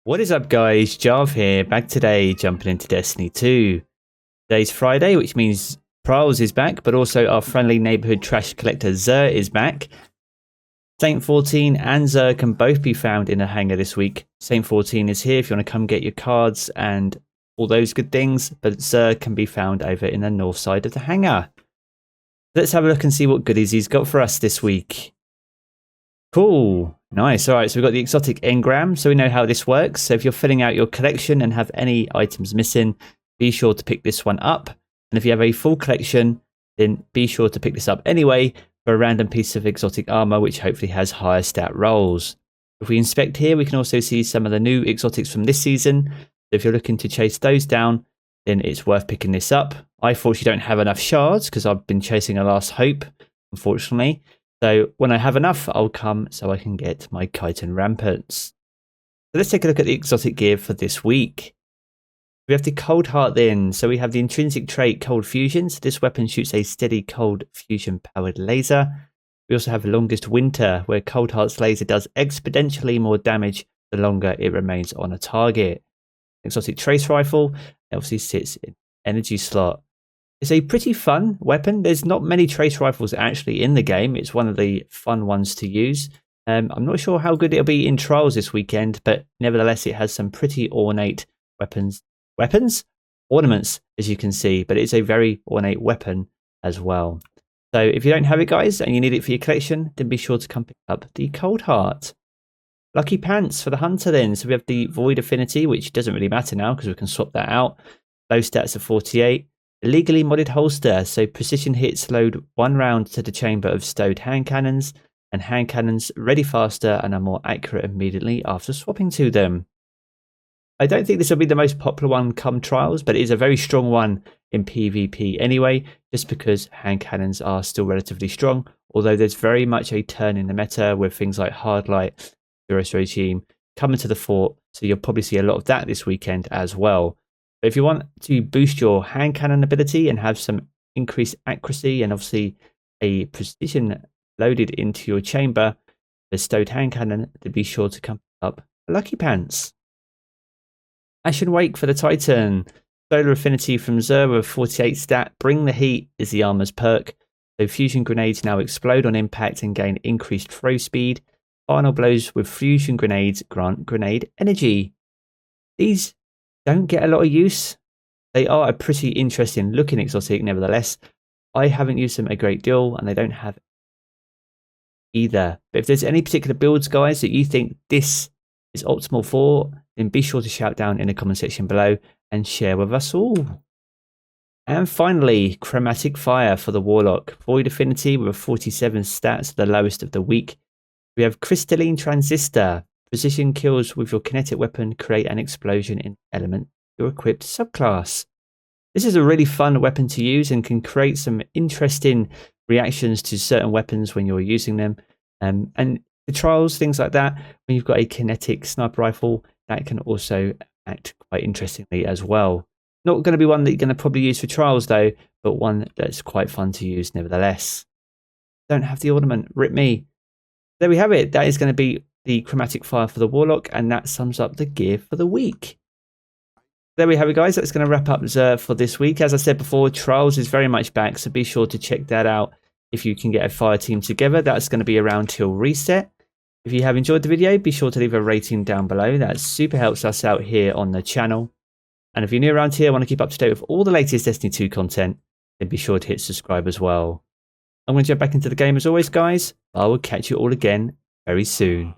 What is up guys, Jarv here, back today jumping into Destiny 2. Today's Friday, which means Trials is back, but also our friendly neighborhood trash collector XUR is back. Saint 14 and XUR can both be found in a hangar this week. Saint 14 is here if you want to come get your cards and all those good things, but XUR can be found over in the north side of the hangar. Let's have a look and see what goodies he's got for us this week. Cool. Nice. All right, so we've got the exotic Engram, so we know how this works. So if you're filling out your collection and have any items missing, be sure to pick this one up. And if you have a full collection, then be sure to pick this up anyway for a random piece of exotic armor, which hopefully has higher stat rolls. If we inspect here, we can also see some of the new exotics from this season. So if you're looking to chase those down, then it's worth picking this up. I fortunately don't have enough shards because I've been chasing a last hope, unfortunately. So when I have enough, I'll come so I can get my chitin ramparts. So let's take a look at the exotic gear for this week. We have the Cold Heart then. So we have the intrinsic trait Cold Fusion. So this weapon shoots a steady cold fusion powered laser. We also have Longest Winter, where Cold Heart's laser does exponentially more damage the longer it remains on a target. Exotic Trace Rifle obviously sits in energy slot. It's a pretty fun weapon. There's not many trace rifles actually in the game. It's one of the fun ones to use. I'm not sure how good it'll be in Trials this weekend, but nevertheless, it has some pretty ornate ornaments, as you can see, but it's a very ornate weapon as well. So if you don't have it, guys, and you need it for your collection, then be sure to come pick up the Cold Heart. Lucky Pants for the Hunter then. So we have the Void Affinity, which doesn't really matter now because we can swap that out. Low stats of 48. Illegally modded holster, so precision hits load 1 round to the chamber of stowed hand cannons, and hand cannons ready faster and are more accurate immediately after swapping to them. I don't think this will be the most popular one come Trials, but it is a very strong one in PvP anyway, just because hand cannons are still relatively strong, although there's very much a turn in the meta with things like Hardlight, Duress Regime coming to the fore, so you'll probably see a lot of that this weekend as well. But if you want to boost your hand cannon ability and have some increased accuracy and obviously a precision loaded into your chamber, the stowed hand cannon, then be sure to come up Lucky Pants. Ashen Wake for the Titan. Solar Affinity from XUR with 48 stat. Bring the Heat is the armor's perk. So fusion grenades now explode on impact and gain increased throw speed. Final blows with fusion grenades grant grenade energy. These don't get a lot of use. They are a pretty interesting looking exotic nevertheless. I haven't used them a great deal and they don't have either. But if there's any particular builds, guys, that you think this is optimal for, then be sure to shout down in the comment section below and share with us all. And finally, Chromatic Fire for the Warlock. Void Affinity with 47 stats, the lowest of the week. We have Crystalline Transistor. Precision kills with your kinetic weapon create an explosion in element your equipped subclass. This is a really fun weapon to use and can create some interesting reactions to certain weapons when you're using them. And the Trials, things like that, when you've got a kinetic sniper rifle, that can also act quite interestingly as well. Not going to be one that you're going to probably use for Trials though, but one that's quite fun to use nevertheless. Don't have the ornament, rip me. There we have it. That is going to be the Chromatic Fire for the Warlock, and that sums up the gear for the week. There we have it, guys. That's going to wrap up XUR for this week. As I said before, Trials is very much back, so be sure to check that out if you can get a fire team together. That's going to be around till reset. If you have enjoyed the video, be sure to leave a rating down below. That super helps us out here on the channel. And if you're new around here, want to keep up to date with all the latest Destiny 2 content, then be sure to hit subscribe as well. I'm going to jump back into the game as always, guys. I will catch you all again very soon.